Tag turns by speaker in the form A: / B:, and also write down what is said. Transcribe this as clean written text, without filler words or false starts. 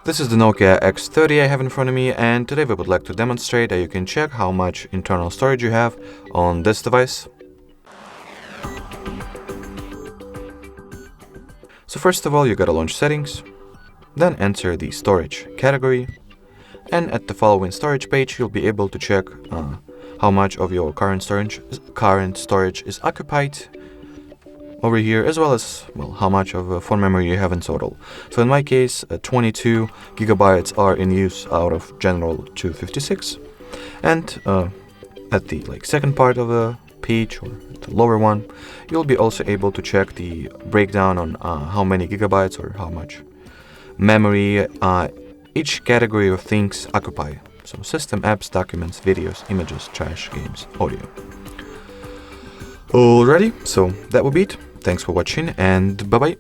A: This is the NOKIA X30 I have in front of me, and today we would like to demonstrate that you can check how much internal storage you have on this device. So first of all, you gotta launch settings, then enter the storage category, and at the following storage page you'll be able to check how much of your current storage is occupied over here, as well as how much of phone memory you have in total. So in my case, 22 gigabytes are in use out of general 256, and at the second part of the page, or the lower one, you'll be also able to check the breakdown on how many gigabytes or how much memory each category of things occupy. So system, apps, documents, videos, images, trash, games, audio. Alrighty, so that will be it. Thanks for watching, and bye bye.